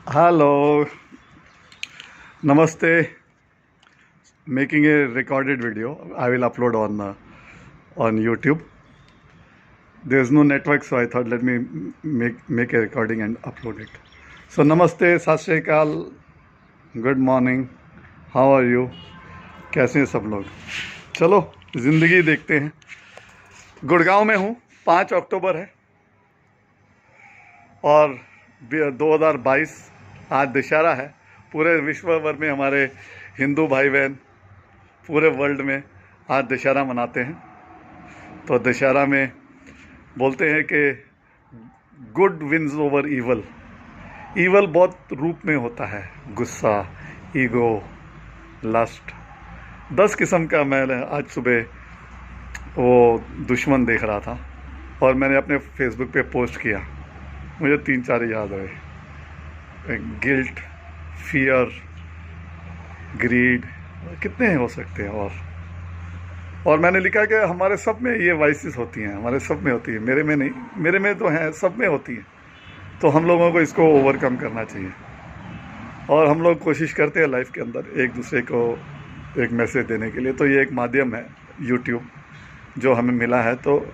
Hello, Namaste. Making a recorded video. I will upload on YouTube. There's no network, so I thought let me make a recording and upload it. So Namaste, Sat Shri Akal, Good morning. How are you? कैसे हैं सब लोग? चलो ज़िंदगी देखते हैं। गुड़गांव में हूँ, 5 अक्टूबर है और 2022 आज दशहरा है। पूरे विश्व भर में हमारे हिंदू भाई बहन पूरे वर्ल्ड में आज दशहरा मनाते हैं। तो दशहरा में बोलते हैं कि good wins over evil. Evil बहुत रूप में होता है, गुस्सा, ईगो, लस्ट, 10 किस्म का। मैं आज सुबह वो दुश्मन देख रहा था और मैंने अपने फेसबुक पे पोस्ट किया। मुझे 3-4 याद आए, गिल्ट, फियर, ग्रीड, कितने हो सकते हैं। और मैंने लिखा कि हमारे सब में ये वाइसेस होती हैं, हमारे सब में होती है, मेरे में नहीं, मेरे में तो हैं, सब में होती हैं। तो हम लोगों को इसको ओवरकम करना चाहिए और हम लोग कोशिश करते हैं लाइफ के अंदर एक दूसरे को एक मैसेज देने के लिए। तो ये एक माध्यम है यूट्यूब जो हमें मिला है, तो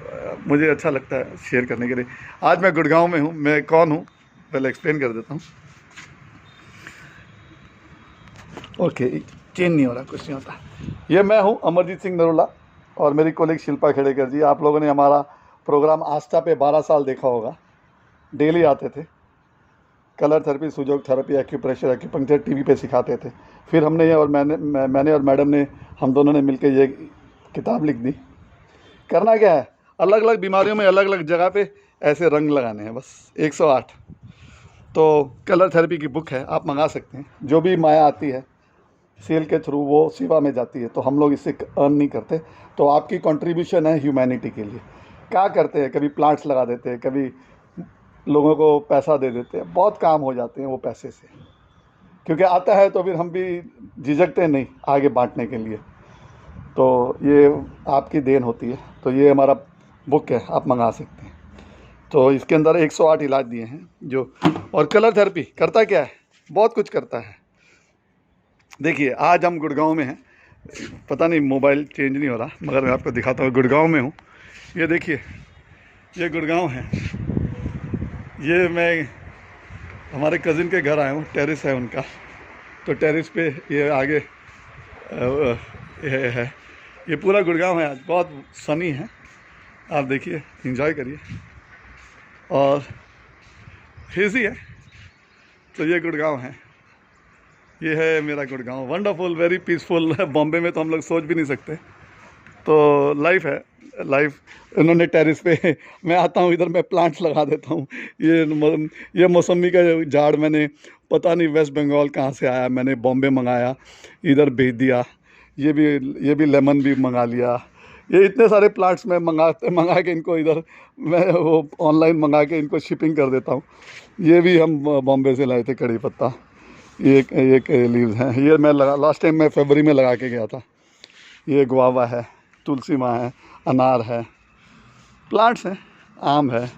मुझे अच्छा लगता है शेयर करने के लिए। आज मैं गुड़गांव में हूँ। मैं कौन हूँ पहले एक्सप्लेन कर देता हूँ। ओके, चेंज नहीं हो रहा, कुछ नहीं होता। ये मैं हूँ अमरजीत सिंह नरोला और मेरी कोलिग शिल्पा खेड़ेकर जी। आप लोगों ने हमारा प्रोग्राम आस्था पे 12 साल देखा होगा। डेली आते थे, colour therapy, सुजोग therapy, acupressure, acupuncture TV पे सिखाते थे। फिर हमने ये और मैंने और मैडम ने, हम दोनों ने मिलकर ये किताब लिख दी। करना क्या है, अलग अलग बीमारियों में अलग अलग जगह पे ऐसे रंग लगाने हैं, बस 108। तो कलर थेरेपी की बुक है, आप मंगा सकते हैं। जो भी माया आती है सेल के थ्रू वो सेवा में जाती है, तो हम लोग इससे अर्न नहीं करते। तो आपकी कंट्रीब्यूशन है ह्यूमैनिटी के लिए। क्या करते हैं, कभी प्लांट्स लगा देते हैं, कभी लोगों को पैसा दे देते हैं, बहुत काम हो जाते हैं वो पैसे से, क्योंकि आता है तो फिर हम भी झिझकते नहीं आगे बांटने के लिए। तो ये आपकी देन होती है। तो ये हमारा बुक है, आप मंगा सकते हैं। तो इसके अंदर 108 इलाज दिए हैं जो। और कलर थेरेपी करता क्या है, बहुत कुछ करता है। देखिए आज हम गुड़गांव में हैं, पता नहीं मोबाइल चेंज नहीं हो रहा, मगर मैं आपको दिखाता हूँ। गुड़गांव में हूँ, ये देखिए, ये गुड़गांव है। ये मैं हमारे कज़िन के घर आया हूँ, टेरेस है उनका। तो टेरेस पे ये आगे है, ये पूरा गुड़गांव है। आज बहुत सनी है, आप देखिए, एंजॉय करिए। और हेज़ी है। तो ये गुड़गांव है, ये है मेरा Gurgaon. Wonderful, very peaceful. Bombay में तो हम लोग सोच भी नहीं सकते। तो लाइफ है, लाइफ। इन्होंने टेरेस पे, मैं आता हूँ इधर, मैं प्लांट्स लगा देता हूँ। ये मौसमी का झाड़ मैंने पता नहीं वेस्ट बंगाल कहाँ से आया, मैंने बॉम्बे मंगाया, इधर भेज दिया। ये भी लेमन भी मंगा लिया। ये इतने सारे प्लांट्स मैं मंगा के इनको इधर मैं वो ऑनलाइन मंगा के इनको शिपिंग कर देता हूँ। ये भी हम बॉम्बे से लाए थे, कड़ी पत्ता। एक लीव्स हैं, ये मैं लास्ट टाइम मैं फरवरी में लगा के गया था। ये गुआवा है, तुलसी माँ है, अनार है, प्लांट्स हैं, आम है,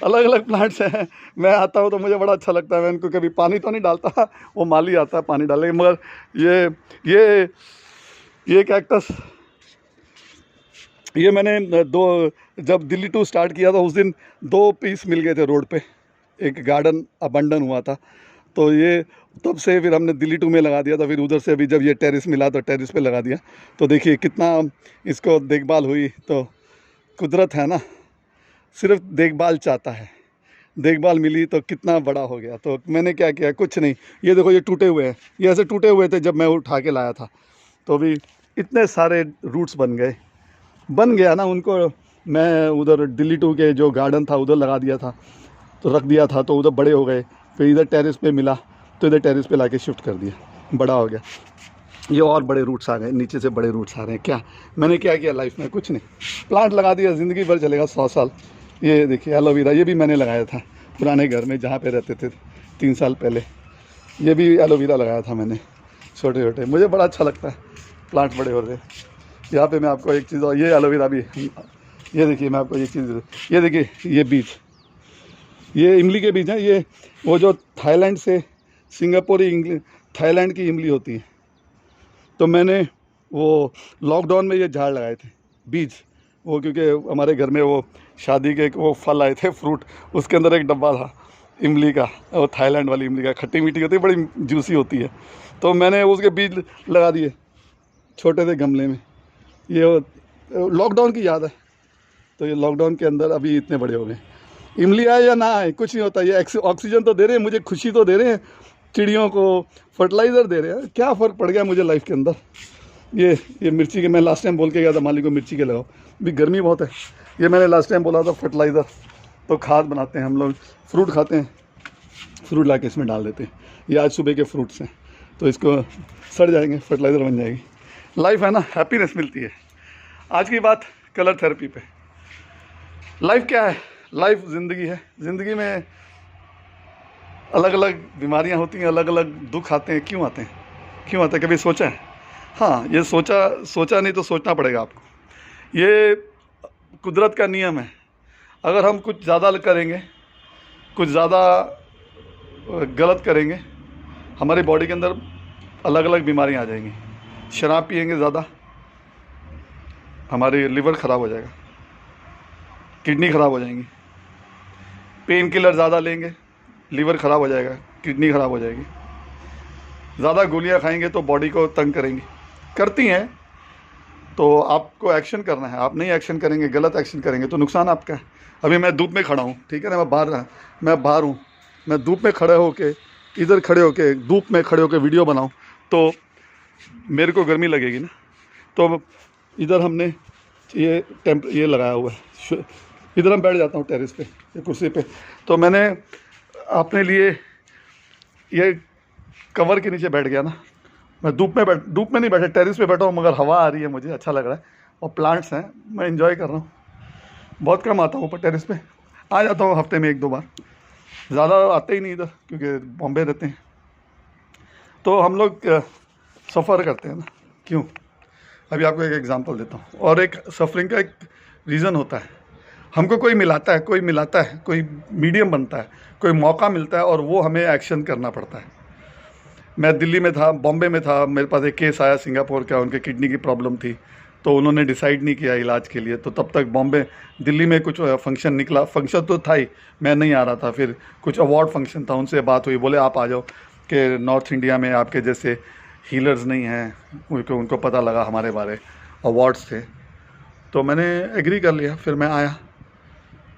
अलग अलग प्लांट्स हैं। मैं आता हूँ तो मुझे बड़ा अच्छा लगता है। मैं इनको कभी पानी तो नहीं डालता, वो माली आता है पानी डालने, मगर ये कैक्टस, ये मैंने जब दिल्ली टू स्टार्ट किया था उस दिन 2 पीस मिल गए थे रोड पे, एक गार्डन अबंडन हुआ था। तो ये तब से फिर हमने दिल्ली टू में लगा दिया था। फिर उधर से अभी जब ये टेरेस मिला तो टेरेस पे लगा दिया। तो देखिए कितना इसको देखभाल हुई। तो कुदरत है ना, सिर्फ देखभाल चाहता है, देखभाल मिली तो कितना बड़ा हो गया। तो मैंने क्या किया, कुछ नहीं। ये देखो, ये टूटे हुए हैं, ये ऐसे टूटे हुए थे जब मैं उठा के लाया था। तो भी इतने सारे रूट्स बन गया ना। उनको मैं उधर दिल्ली टू के जो गार्डन था उधर लगा दिया था, तो रख दिया था, तो उधर बड़े हो गए। फिर इधर टेरेस पे मिला तो इधर टेरेस पे लाके शिफ्ट कर दिया, बड़ा हो गया। ये और बड़े रूट्स आ गए, नीचे से बड़े रूट्स आ रहे हैं। क्या मैंने क्या किया लाइफ में, कुछ नहीं, प्लांट लगा दिया, ज़िंदगी भर चलेगा, 100 साल। ये देखिए एलोवेरा, ये भी मैंने लगाया था पुराने घर में जहाँ पे रहते थे 3 साल पहले। ये भी एलोवेरा लगाया था मैंने, छोटे छोटे। मुझे बड़ा अच्छा लगता है प्लांट बड़े हो रहे। यहाँ पे मैं आपको एक चीज़, और ये एलोवेरा भी, ये देखिए मैं आपको एक चीज़, ये देखिए, ये बीज, ये इमली के बीज हैं। ये वो जो थाईलैंड से सिंगापुरी इमली, थाईलैंड की इमली होती है। तो मैंने वो लॉकडाउन में ये झाड़ लगाए थे, बीज, वो क्योंकि हमारे घर में वो शादी के वो फल आए थे, फ्रूट, उसके अंदर एक डब्बा था इमली का, वो थाईलैंड वाली इमली का, खट्टी मीठी होती है, बड़ी जूसी होती है। तो मैंने उसके बीज लगा दिए छोटे से गमले में। ये लॉकडाउन की याद है। तो ये लॉकडाउन के अंदर अभी इतने बड़े हो गए। इमली आए या ना आए कुछ नहीं होता, ये ऑक्सीजन तो दे रहे हैं मुझे, खुशी तो दे रहे हैं, चिड़ियों को फर्टिलाइज़र दे रहे हैं। क्या फ़र्क पड़ गया मुझे लाइफ के अंदर। ये मिर्ची के, मैं लास्ट टाइम बोल के गया था माली को मिर्ची के लगाओ, अभी गर्मी बहुत है। ये मैंने लास्ट टाइम बोला था फर्टिलाइज़र, तो खाद बनाते हैं हम लोग। फ्रूट खाते हैं, फ्रूट ला के इसमें डाल देते हैं। ये आज सुबह के फ्रूट्स हैं, तो इसको सड़ जाएंगे, फर्टिलाइज़र बन जाएगी। लाइफ है ना, हैप्पीनेस मिलती है। आज की बात कलर थेरेपी पे। लाइफ क्या है? लाइफ ज़िंदगी है। ज़िंदगी में अलग अलग बीमारियां होती हैं, अलग अलग दुख आते हैं। क्यों आते हैं? क्यों आते हैं? कभी सोचा है? हाँ, ये सोचा नहीं तो सोचना पड़ेगा आपको। ये कुदरत का नियम है। अगर हम कुछ ज़्यादा करेंगे, कुछ ज़्यादा गलत करेंगे, हमारी बॉडी के अंदर अलग अलग बीमारियां आ जाएंगी। शराब पिएंगे ज़्यादा, हमारी लिवर ख़राब हो जाएगा, किडनी ख़राब हो जाएंगी। पेन किलर ज़्यादा लेंगे, लीवर ख़राब हो जाएगा, किडनी ख़राब हो जाएगी। ज़्यादा गोलियां खाएंगे तो बॉडी को तंग करेंगी, करती हैं। तो आपको एक्शन करना है। आप नहीं एक्शन करेंगे, गलत एक्शन करेंगे तो नुकसान आपका है। अभी मैं धूप में खड़ा हूँ, ठीक है ना, मैं बाहर हूँ। मैं धूप में खड़े होके, इधर खड़े होके, धूप में खड़े होके वीडियो बनाऊँ तो मेरे को गर्मी लगेगी ना। तो इधर हमने ये लगाया हुआ है, इधर हम बैठ जाता हूँ टेरेस पे, ये कुर्सी पे। तो मैंने अपने लिए ये कवर के नीचे बैठ गया ना। मैं धूप में नहीं बैठा, टेरेस पे बैठा हूँ, मगर हवा आ रही है, मुझे अच्छा लग रहा है, और प्लांट्स हैं, मैं एंजॉय कर रहा हूँ। बहुत कम आता हूँ ऊपर टेरेस पे, आ जाता हूँ हफ्ते में 1-2 बार, ज़्यादा आते ही नहीं इधर क्योंकि बॉम्बे रहते हैं। तो हम लोग सफ़र करते हैं ना। क्यों? अभी आपको एक एग्जांपल देता हूँ। और एक सफरिंग का एक रीज़न होता है। हमको कोई मिलाता है, कोई मीडियम बनता है, कोई मौका मिलता है, और वो हमें एक्शन करना पड़ता है। मैं दिल्ली में था, बॉम्बे में था, मेरे पास एक केस आया सिंगापुर का, उनके किडनी की प्रॉब्लम थी, तो उन्होंने डिसाइड नहीं किया इलाज के लिए। तो तब तक दिल्ली में कुछ फंक्शन निकला, फंक्शन तो था ही, मैं नहीं आ रहा था। फिर कुछ अवार्ड फंक्शन था, उनसे बात हुई, बोले आप आ जाओ कि नॉर्थ इंडिया में आपके जैसे हीलर्स नहीं हैं। उनको पता लगा हमारे बारे, अवार्ड्स थे, तो मैंने एग्री कर लिया। फिर मैं आया,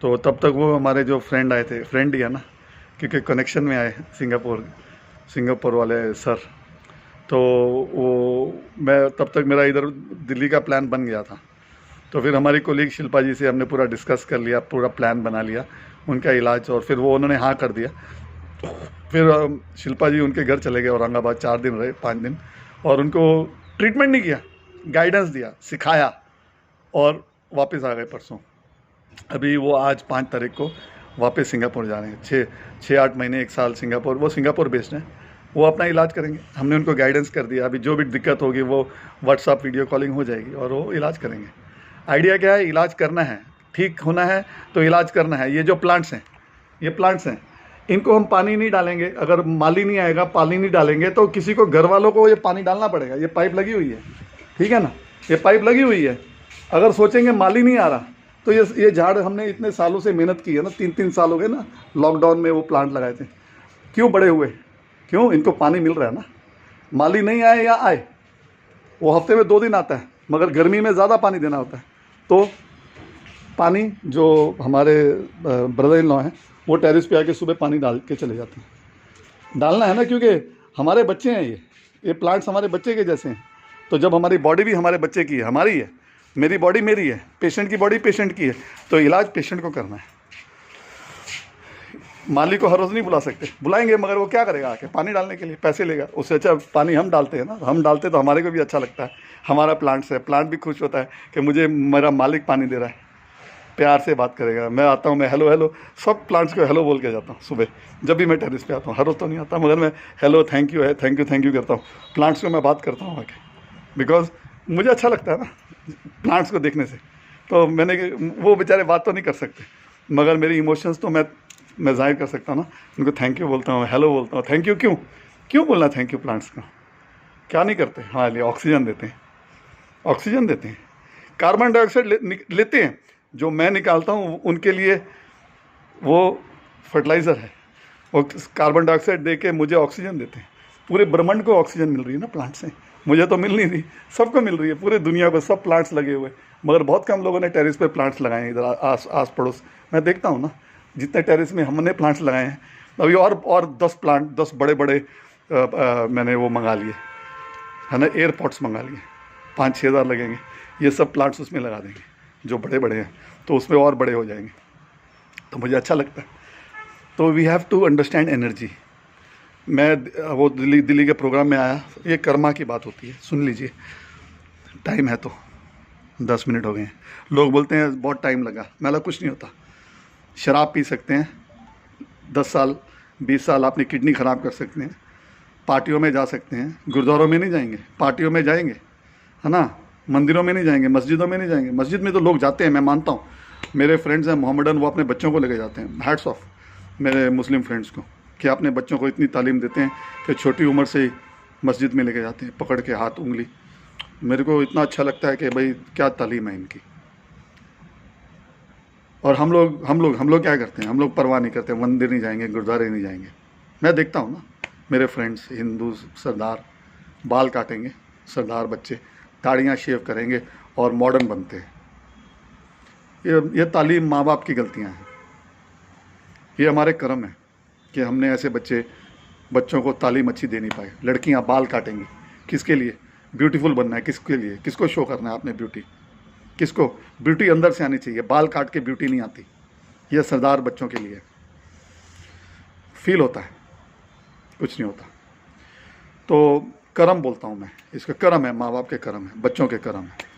तो तब तक वो हमारे जो फ्रेंड आए थे, फ्रेंड ही है ना क्योंकि कनेक्शन में आए, सिंगापुर वाले सर। तो वो मैं तब तक मेरा इधर दिल्ली का प्लान बन गया था। तो फिर हमारी कोलीग शिल्पा जी से हमने पूरा डिस्कस कर लिया, पूरा प्लान बना लिया उनका इलाज, और फिर वो उन्होंने हाँ कर दिया। फिर शिल्पा जी उनके घर चले गए औरंगाबाद, 4 दिन रहे, 5 दिन, और उनको ट्रीटमेंट नहीं किया, गाइडेंस दिया, सिखाया, और वापस आ गए परसों। अभी वो आज 5 तारीख को वापस सिंगापुर जा रहे हैं। 6-8 महीने, 1 साल सिंगापुर, वो सिंगापुर बेस्ड हैं, वो अपना इलाज करेंगे। हमने उनको गाइडेंस कर दिया, अभी जो भी दिक्कत होगी वो व्हाट्सअप वीडियो कॉलिंग हो जाएगी और वो इलाज करेंगे। आइडिया क्या है? इलाज करना है, ठीक होना है तो इलाज करना है। ये जो प्लांट्स हैं, इनको हम पानी नहीं डालेंगे, अगर माली नहीं आएगा, पानी नहीं डालेंगे तो किसी को, घर वालों को ये पानी डालना पड़ेगा। ये पाइप लगी हुई है, ठीक है ना, ये पाइप लगी हुई है। अगर सोचेंगे माली नहीं आ रहा, तो ये झाड़ हमने इतने सालों से मेहनत की है ना, 3-3 साल हो गए ना, लॉकडाउन में वो प्लांट लगाए थे, क्यों बड़े हुए? क्यों? इनको पानी मिल रहा है ना। माली नहीं आए या आए, वो हफ्ते में 2 दिन आता है, मगर गर्मी में ज़्यादा पानी देना होता है। तो पानी, जो हमारे ब्रदर इन लॉ हैं, वो टेरेस पे आके सुबह पानी डाल के चले जाते हैं। डालना है ना, क्योंकि हमारे बच्चे हैं, ये प्लांट्स हमारे बच्चे के जैसे हैं। तो जब हमारी बॉडी भी हमारे बच्चे की है, हमारी है, मेरी बॉडी मेरी है, पेशेंट की बॉडी पेशेंट की है, तो इलाज पेशेंट को करना है। माली को हर रोज़ नहीं बुला सकते, बुलाएंगे मगर वो क्या करेगा? आके पानी डालने के लिए पैसे लेगा। उससे अच्छा पानी हम डालते हैं ना, हम डालते तो हमारे को भी अच्छा लगता है। हमारा प्लांट्स है, प्लांट भी खुश होता है कि मुझे मेरा मालिक पानी दे रहा है, प्यार से बात करेगा। मैं आता हूँ, मैं हेलो, सब प्लांट्स को हेलो बोल के जाता हूँ सुबह, जब भी मैं टेरेस पे आता हूँ। हर रोज़ तो नहीं आता, मगर मैं हेलो, थैंक यू करता हूँ। प्लांट्स को मैं बात करता हूँ आके, बिकॉज मुझे अच्छा लगता है ना प्लांट्स को देखने से। तो वो बेचारे बात तो नहीं कर सकते, मगर मेरी इमोशंस तो मैं मैं जाहिर कर सकता हूँ ना, उनको थैंक यू बोलता हूँ, हेलो बोलता हूँ। थैंक यू क्यों क्यों बोलना थैंक यू प्लांट्स को? क्या नहीं करते हमारे लिए? ऑक्सीजन देते हैं, ऑक्सीजन देते हैं, कार्बन डाइऑक्साइड लेते हैं, जो मैं निकालता हूँ उनके लिए वो फर्टिलाइज़र है, वो कार्बन डाइऑक्साइड दे के मुझे ऑक्सीजन देते हैं। पूरे ब्रह्मांड को ऑक्सीजन मिल रही है ना प्लांट से, मुझे तो मिल नहीं रही, सबको मिल रही है, पूरे दुनिया को सब प्लांट्स लगे हुए। मगर बहुत कम लोगों ने टेरेस पे प्लांट्स लगाए हैं इधर आस पड़ोस। मैं देखता हूँ ना, जितने टेरेस में हमने प्लांट्स लगाए हैं, अभी और 10 बड़े बड़े मैंने वो मंगा लिए है ना, एयरपॉट्स मंगा लिए, 5-6 हज़ार लगेंगे। ये सब प्लांट्स उसमें लगा देंगे जो बड़े बड़े हैं, तो उसमें और बड़े हो जाएंगे, तो मुझे अच्छा लगता है। तो we have to understand energy. मैं वो दिल्ली के प्रोग्राम में आया, ये कर्मा की बात होती है, सुन लीजिए। टाइम है तो 10 मिनट हो गए हैं। लोग बोलते हैं बहुत टाइम लगा, मैं कुछ नहीं होता। शराब पी सकते हैं 10 साल 20 साल, अपनी किडनी ख़राब कर सकते हैं। पार्टियों में जा सकते हैं, गुरुद्वारों में नहीं जाएंगे, पार्टियों में जाएंगे, है ना, मंदिरों में नहीं जाएंगे, मस्जिदों में नहीं जाएंगे। मस्जिद में तो लोग जाते हैं, मैं मानता हूँ। मेरे फ्रेंड्स हैं मोहम्मदन, वो अपने बच्चों को लेके जाते हैं। हैट्स ऑफ मेरे मुस्लिम फ्रेंड्स को कि अपने बच्चों को इतनी तालीम देते हैं कि छोटी उम्र से ही मस्जिद में लेके जाते हैं, पकड़ के हाथ उंगली। मेरे को इतना अच्छा लगता है कि भाई क्या तालीम है इनकी। और हम लोग क्या करते हैं? हम लोग परवाह नहीं करते, मंदिर नहीं जाएंगे, गुरुद्वारे नहीं जाएंगे। मैं देखता हूँ ना, मेरे फ्रेंड्स हिंदू सरदार बाल काटेंगे, सरदार बच्चे दाढ़ियाँ शेव करेंगे और मॉडर्न बनते हैं। ये तालीम माँ बाप की गलतियाँ हैं, ये हमारे कर्म है कि हमने ऐसे बच्चों को तालीम अच्छी दे नहीं पाए। लड़कियाँ बाल काटेंगी, किसके लिए? ब्यूटीफुल बनना है, किसके लिए? किसको शो करना है आपने ब्यूटी? किसको? ब्यूटी अंदर से आनी चाहिए, बाल काट के ब्यूटी नहीं आती। ये सरदार बच्चों के लिए फील होता है, कुछ नहीं होता। तो कर्म बोलता हूँ मैं, इसका कर्म है, माँ बाप के कर्म है, बच्चों के कर्म है।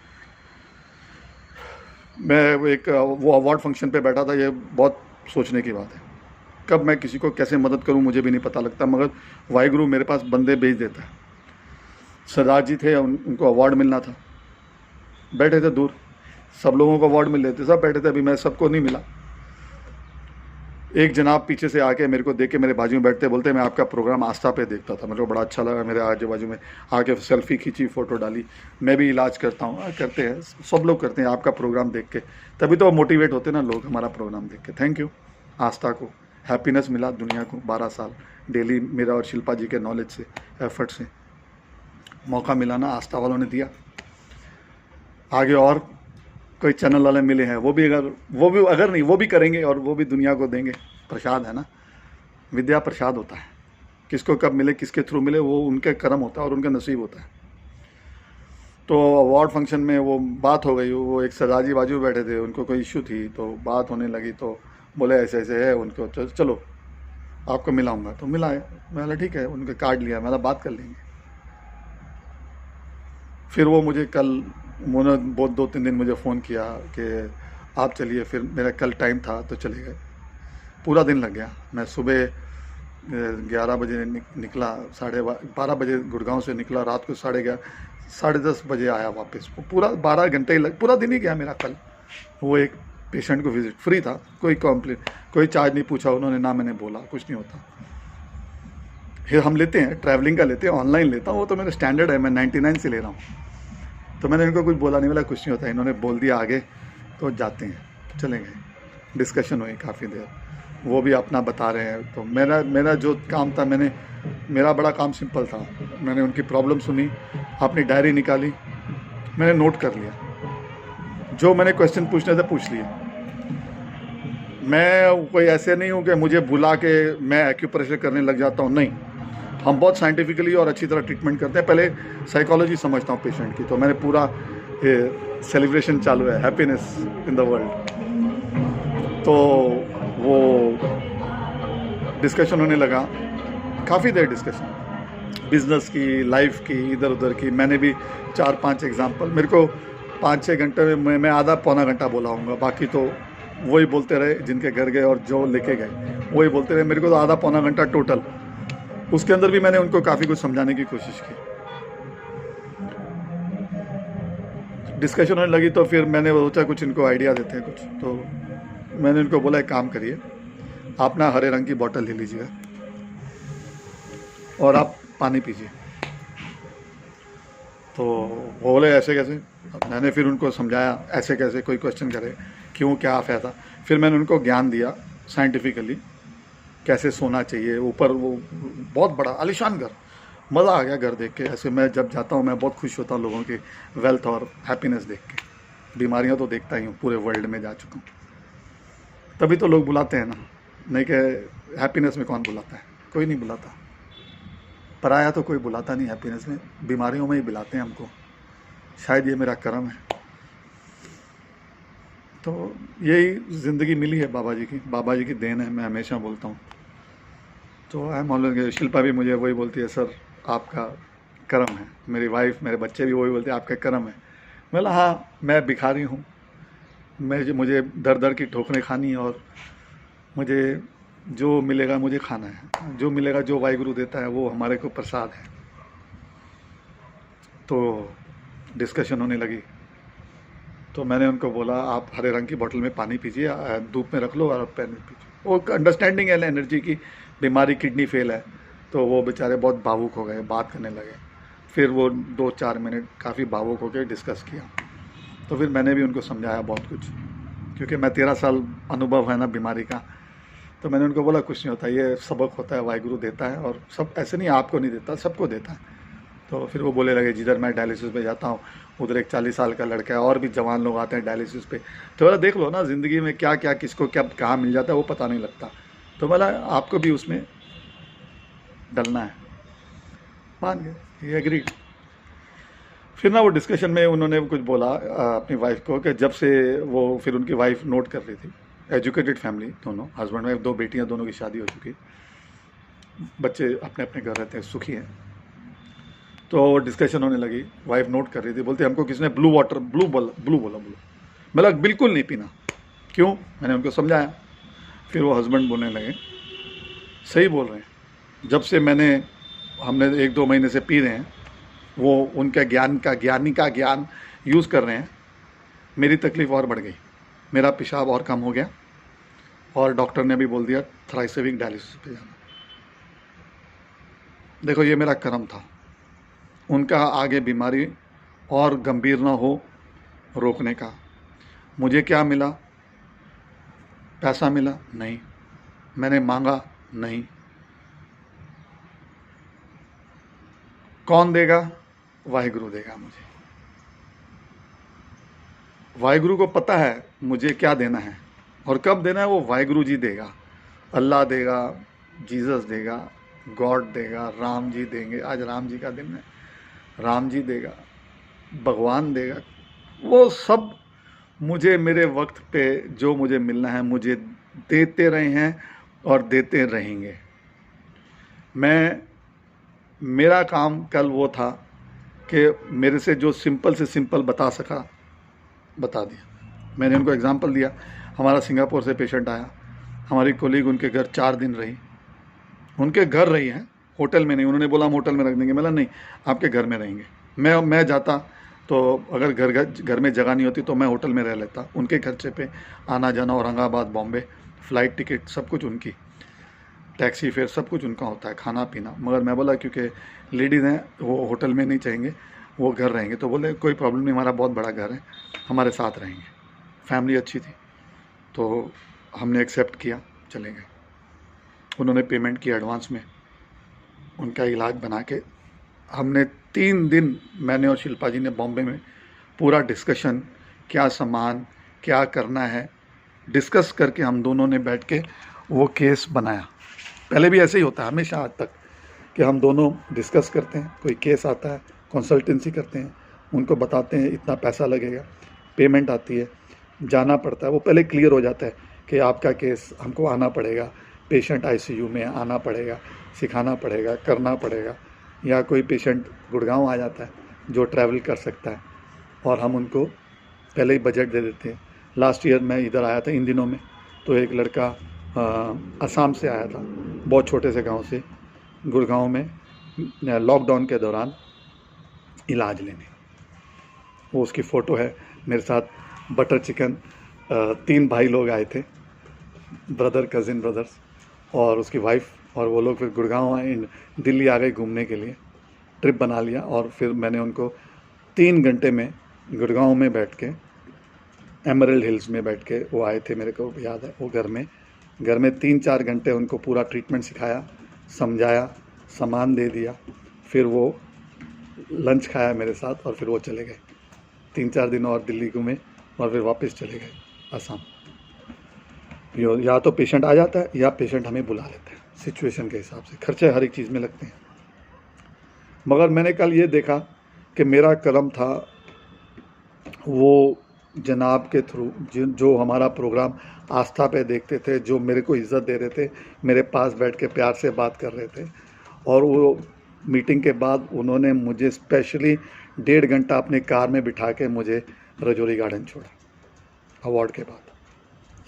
मैं एक वो अवार्ड फंक्शन पे बैठा था, ये बहुत सोचने की बात है। कब मैं किसी को कैसे मदद करूं मुझे भी नहीं पता लगता, मगर वाहिगुरु मेरे पास बंदे भेज देता है। सरदार जी थे, उनको अवार्ड मिलना था, बैठे थे दूर, सब लोगों को अवार्ड मिल रहे थे, सब बैठे थे, अभी मैं सबको नहीं मिला। एक जनाब पीछे से आके मेरे को देख के मेरे बाजू में बैठते, बोलते मैं आपका प्रोग्राम आस्था पे देखता था, मेरे को बड़ा अच्छा लगा, मेरे आजू बाजू में आके सेल्फी खींची, फ़ोटो डाली। मैं भी इलाज करता हूँ, करते हैं, सब लोग करते हैं आपका प्रोग्राम देख के, तभी तो मोटिवेट होते ना लोग हमारा प्रोग्राम देख के। थैंक यू आस्था को, हैप्पीनेस मिला दुनिया को। 12 साल डेली मेरा और शिल्पा जी के नॉलेज से, एफर्ट से मौका मिला ना, आस्था वालों ने दिया। आगे और कोई चैनल वाले मिले हैं, वो भी अगर नहीं वो भी करेंगे और वो भी दुनिया को देंगे। प्रसाद है ना, विद्या प्रसाद होता है, किसको कब मिले, किसके थ्रू मिले, वो उनके कर्म होता है और उनका नसीब होता है। तो अवार्ड फंक्शन में वो बात हो गई, वो एक सरदार जी बाजू बैठे थे, उनको कोई इशू थी, तो बात होने लगी, तो बोले ऐसे ऐसे है उनको, चलो आपको मिलाऊंगा। तो मिलाए, मैंने ठीक है, उनके कार्ड लिया, मैंने बात कर लेंगे। फिर वो मुझे कल उन्होंने बहुत 2-3 दिन मुझे फ़ोन किया कि आप चलिए। फिर मेरा कल टाइम था तो चले गए, पूरा दिन लग गया। मैं सुबह 11 बजे निकला, 12:30 बजे गुड़गांव से निकला, रात को 11:30 10:30 बजे आया वापस। पूरा 12 घंटे पूरा दिन ही गया मेरा कल। वो एक पेशेंट को विजिट, फ्री था, कोई कॉम्प्लेन, कोई चार्ज नहीं पूछा उन्होंने, ना मैंने बोला, कुछ नहीं होता। फिर हम लेते हैं, ट्रैवलिंग का लेते हैं, ऑनलाइन लेता हूँ, वो तो मेरा स्टैंडर्ड है, मैं 99 से ले रहा हूँ। तो मैंने इनको कुछ बोला नहीं, बोला कुछ नहीं होता, इन्होंने बोल दिया आगे, तो जाते हैं, चले गए। डिस्कशन हुई काफ़ी देर, वो भी अपना बता रहे हैं। तो मेरा जो काम था, मेरा बड़ा काम सिंपल था। मैंने उनकी प्रॉब्लम सुनी, अपनी डायरी निकाली, मैंने नोट कर लिया, जो मैंने क्वेश्चन पूछने थे पूछ लिए। मैं कोई ऐसे नहीं हूँ कि मुझे बुला के मैं एक्यूप्रेशर करने लग जाता हूँ, नहीं। हम बहुत साइंटिफिकली और अच्छी तरह ट्रीटमेंट करते हैं। पहले साइकोलॉजी समझता हूँ पेशेंट की, तो मैंने पूरा सेलिब्रेशन चालू है, हैप्पीनेस इन द वर्ल्ड। तो वो डिस्कशन होने लगा, काफ़ी देर डिस्कशन, बिज़नेस की, लाइफ की, इधर उधर की। मैंने भी 4-5 एग्जांपल, मेरे को 5-6 घंटे में मैं आधा पौना घंटा बोला हूँगा, बाकी तो वही बोलते रहे जिनके घर गए और जो लेके गए वही बोलते रहे। मेरे को तो आधा पौना घंटा टोटल, उसके अंदर भी मैंने उनको काफ़ी कुछ समझाने की कोशिश की। डिस्कशन होने लगी तो फिर मैंने सोचा कुछ इनको आइडिया देते हैं कुछ। तो मैंने इनको बोला एक काम करिए, आप ना हरे रंग की बोतल ले लीजिएगा और आप पानी पीजिए। तो वो बोले ऐसे कैसे? मैंने फिर उनको समझाया ऐसे कैसे, कोई क्वेश्चन करे क्यों क्या फ़ायदा। फिर मैंने उनको ज्ञान दिया साइंटिफिकली कैसे सोना चाहिए। ऊपर वो बहुत बड़ा आलिशान घर, मज़ा आ गया घर देख के। ऐसे मैं जब जाता हूँ मैं बहुत खुश होता हूँ लोगों की वेल्थ और हैप्पीनेस देख के। बीमारियाँ तो देखता ही हूँ, पूरे वर्ल्ड में जा चुका हूँ, तभी तो लोग बुलाते हैं ना। नहीं कि हैप्पीनेस में कौन बुलाता है? कोई नहीं बुलाता। पराया तो कोई बुलाता नहीं हैप्पीनेस में, बीमारियों में ही बुलाते हैं हमको। शायद ये मेरा कर्म है। तो यही ज़िंदगी मिली है बाबा जी की देन है, मैं हमेशा बोलता हूँ। तो आई एम ऑलवेज, शिल्पा भी मुझे वही बोलती है, सर आपका कर्म है। मेरी वाइफ, मेरे बच्चे भी वही बोलते हैं, आपका कर्म है। मैं बोला हाँ, मैं भिखारी हूँ, मुझे दर दर की ठोकरें खानी है और मुझे जो मिलेगा मुझे खाना है। जो मिलेगा, जो वाहिगुरु देता है वो हमारे को प्रसाद है। तो डिस्कशन होने लगी। तो मैंने उनको बोला आप हरे रंग की बोतल में पानी पीजिए, धूप में रख लो और पानी पीजिए। वो अंडरस्टैंडिंग है एनर्जी की। बीमारी किडनी फेल है, तो वो बेचारे बहुत भावुक हो गए, बात करने लगे। फिर वो 2-4 मिनट काफ़ी भावुक हो गए, डिस्कस किया। तो फिर मैंने भी उनको समझाया बहुत कुछ, क्योंकि मैं 13 साल अनुभव है ना बीमारी का। तो मैंने उनको बोला कुछ नहीं होता, ये सबक होता है, वाहिगुरु देता है। और सब ऐसे नहीं, आपको नहीं देता, सबको देता है। तो फिर वो बोले लगे जिधर मैं डायलिसिस पे जाता हूँ उधर एक 40 साल का लड़का है और भी जवान लोग आते हैं डायलिसिस पे। थोड़ा देख लो ना ज़िंदगी में क्या क्या किसको क्या कहाँ मिल जाता है वो पता नहीं लगता। तो बोला आपको भी उसमें डलना है। मान गए, ये एग्रीड। फिर ना वो डिस्कशन में उन्होंने कुछ बोला अपनी वाइफ को कि जब से वो, फिर उनकी वाइफ नोट कर रही थी, एजुकेटेड फैमिली दोनों, हस्बैंड वाइफ, 2 बेटियां, दोनों की शादी हो चुकी, बच्चे अपने अपने घर रहते हैं, सुखी हैं। तो डिस्कशन होने लगी, वाइफ नोट कर रही थी, बोलते हमको किसने ब्लू वाटर, ब्लू बोला। मैं बिल्कुल नहीं पीना। क्यों? मैंने उनको समझाया। फिर वो हस्बैंड बोलने लगे सही बोल रहे हैं, जब से हमने 1-2 महीने से पी रहे हैं, वो उनका ज्ञानी का ज्ञान यूज़ कर रहे हैं, मेरी तकलीफ़ और बढ़ गई, मेरा पेशाब और कम हो गया और डॉक्टर ने भी बोल दिया थ्राइस वीक डायलिसिस पे जाना। देखो ये मेरा कर्म था, उनका आगे बीमारी और गंभीर ना हो रोकने का। मुझे क्या मिला? पैसा मिला? नहीं। मैंने मांगा? नहीं। कौन देगा? वाहिगुरु देगा मुझे। वाहिगुरु को पता है मुझे क्या देना है और कब देना है, वो वाहिगुरु जी देगा। अल्लाह देगा, जीसस देगा, गॉड देगा, राम जी देंगे। आज राम जी का दिन है, राम जी देगा, भगवान देगा। वो सब मुझे मेरे वक्त पे जो मुझे मिलना है मुझे देते रहे हैं और देते रहेंगे। मेरा काम कल वो था कि मेरे से जो सिंपल से सिंपल बता सका बता दिया। मैंने उनको एग्जांपल दिया। हमारा सिंगापुर से पेशेंट आया, हमारी कोलीग उनके घर 4 दिन रही, उनके घर रही हैं, होटल में नहीं। उन्होंने बोला हम होटल में रख देंगे। मैं नहीं, आपके घर में रहेंगे। मैं जाता तो अगर घर में जगह नहीं होती तो मैं होटल में रह लेता। उनके खर्चे पे आना जाना, औरंगाबाद, बॉम्बे, फ़्लाइट टिकट सब कुछ उनकी, टैक्सी फेयर सब कुछ उनका होता है, खाना पीना। मगर मैं बोला क्योंकि लेडीज़ हैं वो होटल में नहीं चाहेंगे, वो घर रहेंगे। तो बोले कोई प्रॉब्लम नहीं, हमारा बहुत बड़ा घर है, हमारे साथ रहेंगे। फैमिली अच्छी थी तो हमने एक्सेप्ट किया, चले गए। उन्होंने पेमेंट किया एडवांस में, उनका इलाज बना के हमने 3 दिन, मैंने और शिल्पा जी ने बॉम्बे में पूरा डिस्कशन, क्या सामान क्या करना है डिस्कस करके हम दोनों ने बैठ के वो केस बनाया। पहले भी ऐसे ही होता है हमेशा आज तक कि हम दोनों डिस्कस करते हैं, कोई केस आता है, कंसल्टेंसी करते हैं, उनको बताते हैं इतना पैसा लगेगा, पेमेंट आती है, जाना पड़ता है। वो पहले क्लियर हो जाता है कि आपका केस हमको आना पड़ेगा, पेशेंट आईसीयू में आना पड़ेगा, सिखाना पड़ेगा, करना पड़ेगा। या कोई पेशेंट गुड़गांव आ जाता है जो ट्रैवल कर सकता है और हम उनको पहले ही बजट दे देते हैं। लास्ट ईयर मैं इधर आया था इन दिनों में, तो एक लड़का असम से आया था, बहुत छोटे से गांव से, गुड़गांव में लॉकडाउन के दौरान इलाज लेने। वो उसकी फ़ोटो है मेरे साथ। बटर चिकन 3 भाई लोग आए थे, कज़िन ब्रदर्स, और उसकी वाइफ और वो लोग फिर गुड़गांव दिल्ली आ गए घूमने के लिए, ट्रिप बना लिया। और फिर मैंने उनको 3 घंटे में गुड़गांव में बैठ के, एमरल्ड हिल्स में बैठ के वो आए थे, मेरे को याद है। वो घर में 3-4 घंटे उनको पूरा ट्रीटमेंट सिखाया, समझाया, सामान दे दिया, फिर वो लंच खाया मेरे साथ और फिर वो चले गए। 3-4 दिन और दिल्ली घूमे और फिर वापस चले गए आसाम। या तो पेशेंट आ जाता है या पेशेंट हमें बुला लेते हैं, सिचुएशन के हिसाब से। खर्चे हर एक चीज़ में लगते हैं। मगर मैंने कल ये देखा कि मेरा कर्म था वो जनाब के थ्रू, जो हमारा प्रोग्राम आस्था पे देखते थे, जो मेरे को इज़्ज़त दे रहे थे, मेरे पास बैठ के प्यार से बात कर रहे थे। और वो मीटिंग के बाद उन्होंने मुझे स्पेशली 1.5 घंटा अपने कार में बिठा के मुझे रजौरी गार्डन छोड़ा अवार्ड के बाद।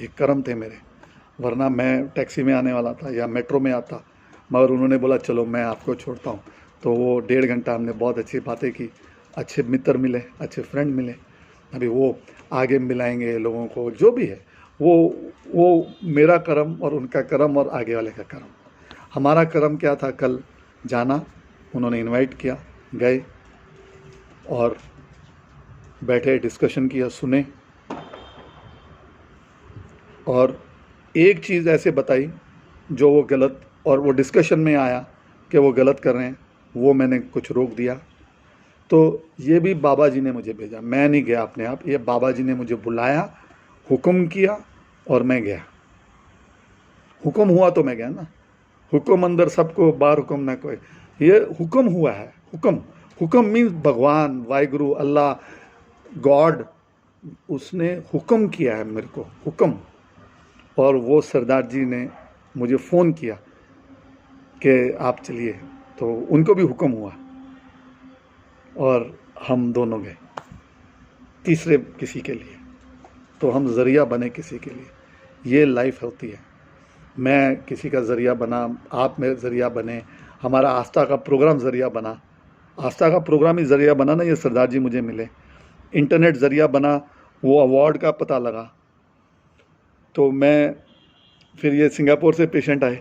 ये कर्म थे मेरे, वरना मैं टैक्सी में आने वाला था या मेट्रो में आता, मगर उन्होंने बोला चलो मैं आपको छोड़ता हूँ। तो वो 1.5 घंटा हमने बहुत अच्छी बातें की, अच्छे मित्र मिले, अच्छे फ्रेंड मिले। अभी वो आगे मिलाएंगे लोगों को, जो भी है वो मेरा कर्म और उनका कर्म और आगे वाले का कर्म। हमारा कर्म क्या था, कल जाना, उन्होंने इनवाइट किया, गए और बैठे, डिस्कशन किया, सुने। और एक चीज़ ऐसे बताई जो वो गलत, और वो डिस्कशन में आया कि वो गलत कर रहे हैं, वो मैंने कुछ रोक दिया। तो ये भी बाबा जी ने मुझे भेजा, मैं नहीं गया अपने आप, ये बाबा जी ने मुझे बुलाया, हुक्म किया और मैं गया। हुक्म हुआ तो मैं गया ना। हुक्म अंदर सबको, बाहर हुक्म ना कोई। ये हुक्म हुआ है। हुक्म मीन्स भगवान, वाहिगुरु, अल्लाह, गॉड, उसने हुक्म किया है मेरे को, हुक्म। और वो सरदार जी ने मुझे फ़ोन किया कि आप चलिए, तो उनको भी हुक्म हुआ और हम दोनों गए तीसरे किसी के लिए। तो हम ज़रिया बने किसी के लिए। ये लाइफ होती है। मैं किसी का ज़रिया बना, आप मेरे ज़रिया बने, हमारा आस्था का प्रोग्राम ज़रिया बना। आस्था का प्रोग्राम ही ज़रिया बना ना, ये सरदार जी मुझे मिले। इंटरनेट ज़रिया बना, वो अवार्ड का पता लगा। तो मैं फिर ये सिंगापुर से पेशेंट आए,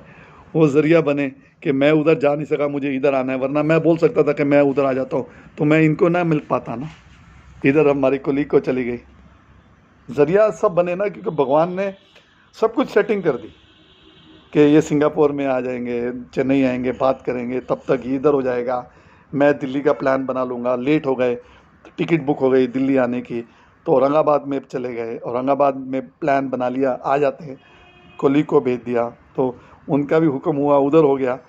वो ज़रिया बने कि मैं उधर जा नहीं सका, मुझे इधर आना है, वरना मैं बोल सकता था कि मैं उधर आ जाता हूँ, तो मैं इनको ना मिल पाता ना। इधर हमारी कोलीग को चली गई। ज़रिया सब बने ना, क्योंकि भगवान ने सब कुछ सेटिंग कर दी कि ये सिंगापुर में आ जाएंगे, चेन्नई आएंगे, बात करेंगे, तब तक इधर हो जाएगा, मैं दिल्ली का प्लान बना लूँगा। लेट हो गए, टिकट बुक हो गई दिल्ली आने की, तो औरंगाबाद में चले गए, औरंगाबाद में प्लान बना लिया, आ जाते हैं। कोलीग को भेज दिया, तो उनका भी हुक्म हुआ, उधर हो गया,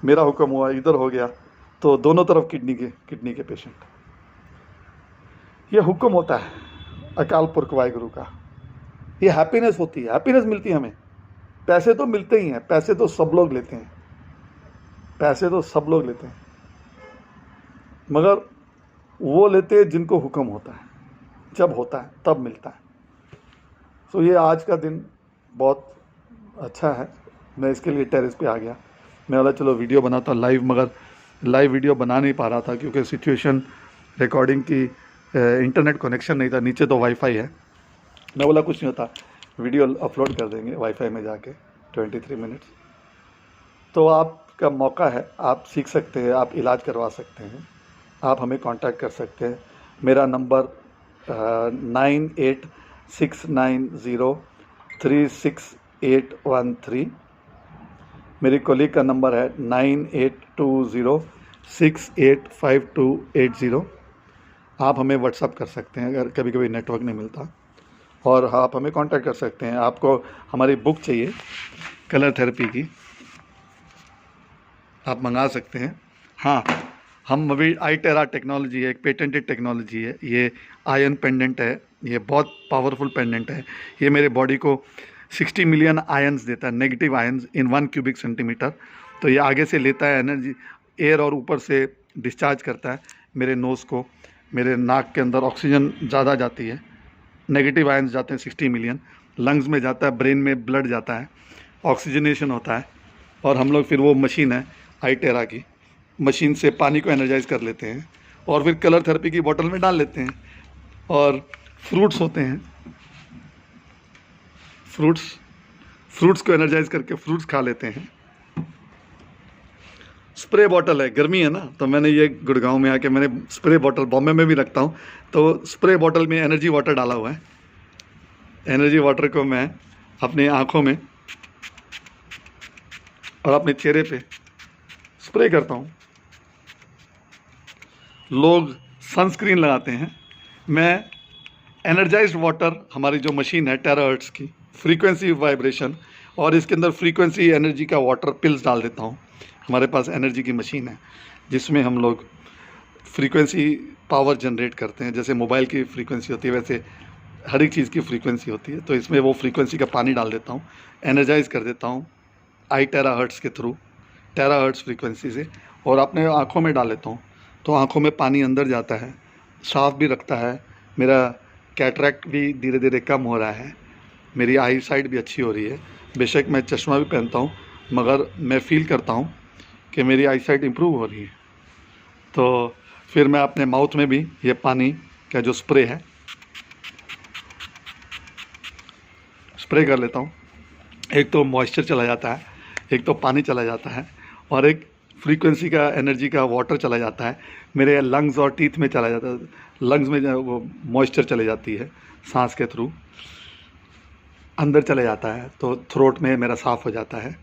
मेरा हुक्म हुआ, इधर हो गया। तो दोनों तरफ किडनी के पेशेंट। ये हुक्म होता है अकाल पुरख वाहिगुरु का। ये हैप्पीनेस होती है, हैप्पीनेस मिलती है हमें। पैसे तो मिलते ही हैं, पैसे तो सब लोग लेते हैं, पैसे तो सब लोग लेते हैं, मगर वो लेते हैं जिनको हुक्म होता है, जब होता है तब मिलता है। तो ये आज का दिन बहुत अच्छा है। मैं इसके लिए टेरेस पे आ गया। मैं बोला चलो वीडियो बनाता हूँ लाइव, मगर लाइव वीडियो बना नहीं पा रहा था क्योंकि सिचुएशन, रिकॉर्डिंग की इंटरनेट कनेक्शन नहीं था। नीचे तो वाईफाई है। मैं बोला कुछ नहीं होता, वीडियो अपलोड कर देंगे वाईफाई में जाके 23 मिनट्स। तो आपका मौका है, आप सीख सकते हैं, आप इलाज करवा सकते हैं, आप हमें कांटेक्ट कर सकते हैं। मेरा नंबर 9869036813। मेरी कोलीग का नंबर है 9820685280। आप हमें व्हाट्सअप कर सकते हैं अगर कभी कभी नेटवर्क नहीं मिलता, और आप हमें कांटेक्ट कर सकते हैं। आपको हमारी बुक चाहिए कलर थेरेपी की, आप मंगा सकते हैं। हाँ, हम अभी iTerra टेक्नोलॉजी है, एक पेटेंटेड टेक्नोलॉजी है। ये आयन पेंडेंट है, ये बहुत पावरफुल पेंडेंट है। ये मेरे बॉडी को 60 मिलियन आयन्स देता है, negative ions in 1 cubic centimetre. तो ये आगे से लेता है एनर्जी, एयर, और ऊपर से डिस्चार्ज करता है मेरे नोज़ को। मेरे नाक के अंदर ऑक्सीजन ज़्यादा जाती है, नेगेटिव आयन्स जाते हैं 60 मिलियन, लंग्स में जाता है, ब्रेन में ब्लड जाता है, ऑक्सीजनेशन होता है। और हम लोग फिर वो मशीन है iTerra की, मशीन से पानी को एनर्जाइज कर लेते हैं और फिर कलर थेरेपी की बोतल में डाल लेते हैं। और फ्रूट्स होते हैं, फ्रूट्स को एनर्जाइज करके फ्रूट्स खा लेते हैं। स्प्रे बॉटल है, गर्मी है ना, तो मैंने ये गुड़गांव में आके मैंने स्प्रे बॉटल, बॉम्बे में भी रखता हूँ, तो स्प्रे बॉटल में एनर्जी वाटर डाला हुआ है। एनर्जी वाटर को मैं अपनी आँखों में और अपने चेहरे पे स्प्रे करता हूँ। लोग सनस्क्रीन लगाते हैं, मैं एनर्जाइज्ड वाटर, हमारी जो मशीन है टेराहर्ट्ज़ की, फ्रीक्वेंसी वाइब्रेशन, और इसके अंदर फ्रीक्वेंसी एनर्जी का वाटर पिल्स डाल देता हूँ। हमारे पास एनर्जी की मशीन है जिसमें हम लोग फ्रीक्वेंसी पावर जनरेट करते हैं। जैसे मोबाइल की फ्रीक्वेंसी होती है वैसे हर एक चीज़ की फ्रीक्वेंसी होती है, तो इसमें वो फ्रीक्वेंसी का पानी डाल देता हूँ, एनर्जाइज कर देता हूँ आई टेराहर्ट्ज़ के थ्रू, टेराहर्ट्ज़ फ्रीक्वेंसी से, और अपने आँखों में डाल लेता हूँ। तो आँखों में पानी अंदर जाता है, साफ भी रखता है, मेरा कैटरैक्ट भी धीरे धीरे कम हो रहा है, मेरी आई साइट भी अच्छी हो रही है। बेशक मैं चश्मा भी पहनता हूँ, मगर मैं फील करता हूँ कि मेरी आई साइट इम्प्रूव हो रही है। तो फिर मैं अपने माउथ में भी ये पानी का जो स्प्रे है स्प्रे कर लेता हूँ। एक तो मॉइस्चर चला जाता है, एक तो पानी चला जाता है, और एक फ्रीक्वेंसी का एनर्जी का वाटर चला जाता है, मेरे लंग्स और टीथ में चला जाता है। लंग्स में जो वो मॉइस्चर चले जाती है सांस के थ्रू, अंदर चले जाता है, तो थ्रोट में मेरा साफ़ हो जाता है,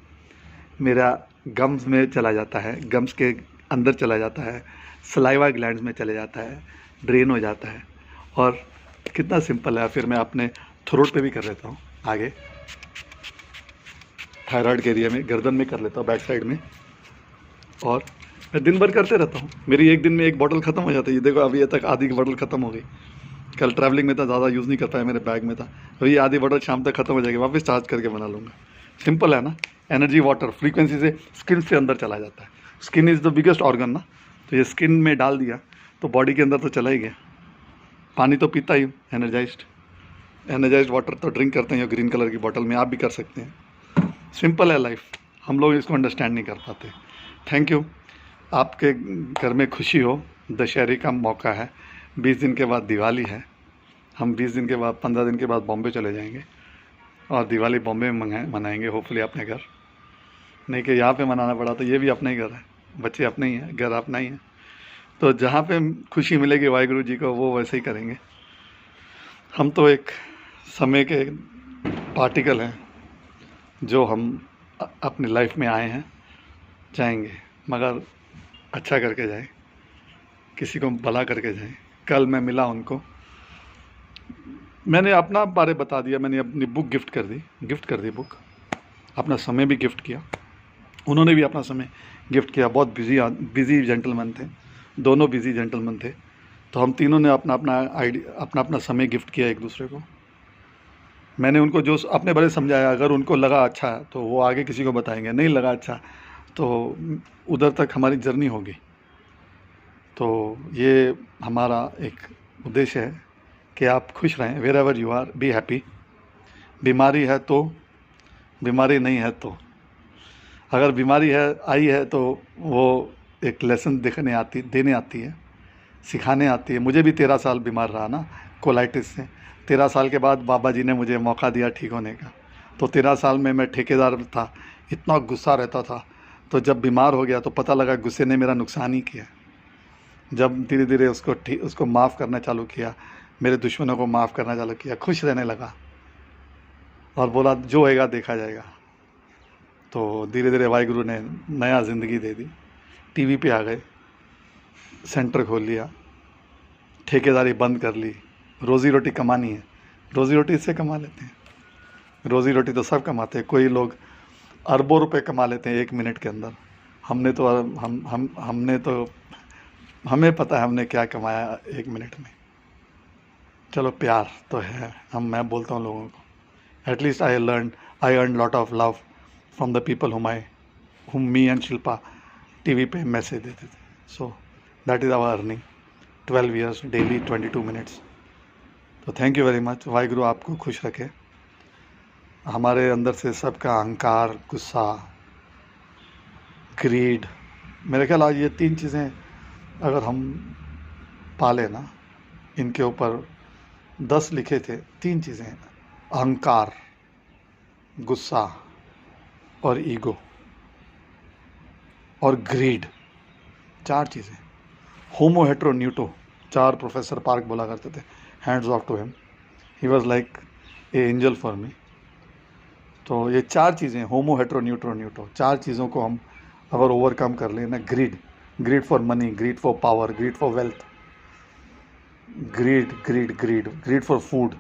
मेरा गम्स में चला जाता है, गम्स के अंदर चला जाता है, सलाइवा ग्लैंड्स में चले जाता है, ड्रेन हो जाता है। और कितना सिंपल है। फिर मैं अपने थ्रोट पे भी कर लेता हूँ, आगे थायराइड के एरिया में, गर्दन में कर लेता हूँ, बैक साइड में, और मैं दिन भर करते रहता हूँ। मेरी एक दिन में एक बॉटल ख़त्म हो जाती है। ये देखो अभी तक आधी बॉटल ख़त्म हो गई। कल ट्रैवलिंग में था, ज़्यादा यूज़ नहीं कर पाया, मेरे बैग में था, तो ये आधी बॉटल शाम तक ख़त्म हो जाएगी, वापस चार्ज करके बना लूँगा। सिंपल है ना। एनर्जी वाटर फ्रीक्वेंसी से स्किन से अंदर चला जाता है। Skin is the biggest organ ना, तो ये स्किन में डाल दिया तो बॉडी के अंदर तो चला ही गया। पानी तो पीता ही हूँ, एनर्जाइज्ड वाटर तो ड्रिंक करते हैं, ग्रीन कलर की बॉटल में, आप भी कर सकते हैं। सिंपल है लाइफ, हम लोग इसको अंडरस्टैंड नहीं कर पाते। Thank you. आपके घर में खुशी हो, दशहरे का मौका है, 20 दिन के बाद दिवाली है, हम 20 दिन के बाद 15 दिन के बाद बॉम्बे चले जाएंगे और दिवाली बॉम्बे में मनाएंगे, होपफुली अपने घर। नहीं कि यहाँ पे मनाना पड़ा, तो ये भी अपना ही घर है, बच्चे अपने ही हैं, घर अपना ही है, तो जहाँ पे खुशी मिलेगी वाहिगुरु जी को वो वैसे ही करेंगे। हम तो एक समय के पार्टिकल हैं जो हम अपनी लाइफ में आए हैं, जाएंगे, मगर अच्छा करके जाए, किसी को भला करके जाए। कल मैं मिला उनको, मैंने अपना बारे बता दिया, मैंने अपनी बुक गिफ्ट कर दी बुक, अपना समय भी गिफ्ट किया, उन्होंने भी अपना समय गिफ्ट किया। बहुत बिज़ी जेंटलमैन थे, दोनों बिज़ी जेंटलमैन थे, तो हम तीनों ने अपना समय गिफ्ट किया एक दूसरे को। मैंने उनको जो अपने बारे समझाया, अगर उनको लगा अच्छा तो वो आगे किसी को बताएंगे, नहीं लगा अच्छा तो उधर तक हमारी जर्नी होगी। तो ये हमारा एक उद्देश्य है कि आप खुश रहें, wherever you are, be happy. बीमारी है तो, बीमारी नहीं है तो, अगर बीमारी आई है तो वो एक लेसन देने आती है, सिखाने आती है। मुझे भी 13 साल बीमार रहा ना, कोलाइटिस से। 13 साल के बाद बाबा जी ने मुझे मौका दिया ठीक होने का, तो 13 साल में मैं ठेकेदार था, इतना गुस्सा रहता था, तो जब बीमार हो गया तो पता लगा गुस्से ने मेरा नुकसान ही किया। जब धीरे धीरे उसको माफ़ करना चालू किया, मेरे दुश्मनों को माफ़ करना चालू किया, खुश रहने लगा और बोला जो होएगा देखा जाएगा। तो धीरे धीरे वाहिगुरु ने नया ज़िंदगी दे दी। टीवी पे आ गए, सेंटर खोल लिया, ठेकेदारी बंद कर ली। रोज़ी रोटी कमानी है, रोज़ी रोटी इससे कमा लेते हैं, रोज़ी रोटी तो सब कमाते हैं। कोई लोग अरबों रुपए कमा लेते हैं 1 मिनट के अंदर। हमने तो हमें पता है हमने क्या कमाया 1 मिनट में। चलो प्यार तो है, मैं बोलता हूँ लोगों को, at least I earn lot of love from the people whom me and Shilpa TV पे मैसेज देते थे। So that is our earning, 12 years daily 22 minutes। तो thank you very much. Waheguru आपको खुश रखे, हमारे अंदर से सबका अहंकार, गुस्सा, ग्रीड, मेरे ख्याल आज ये 3 चीज़ें अगर हम पाले ना, इनके ऊपर 10 लिखे थे, 3 चीज़ें, अहंकार, गुस्सा और ईगो और ग्रीड, 4 चीज़ें। होमो हेट्रो न्यूटो, 4 प्रोफेसर पार्क बोला करते थे। Hands off to him, he was like a angel for me. तो ये 4 चीज़ें, होमो हेट्रो न्यूट्रो न्यूटो, 4 चीज़ों को हम अगर ओवरकम कर लें ना, greed for money, greed for power, greed for wealth, greed for food,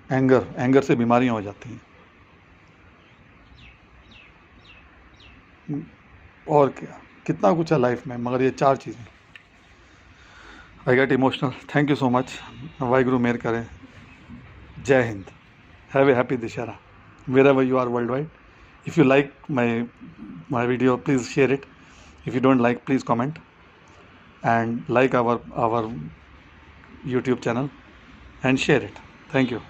anger से बीमारियां हो जाती हैं। और क्या, कितना कुछ है लाइफ में, मगर ये 4 चीज़ें। I get emotional. Thank you so much. Waheguru मेहर करें। जय Hind. Have a happy Dussehra wherever you are worldwide. If you like my video, please share it. If you don't like, please comment and like our YouTube channel and share it. Thank you.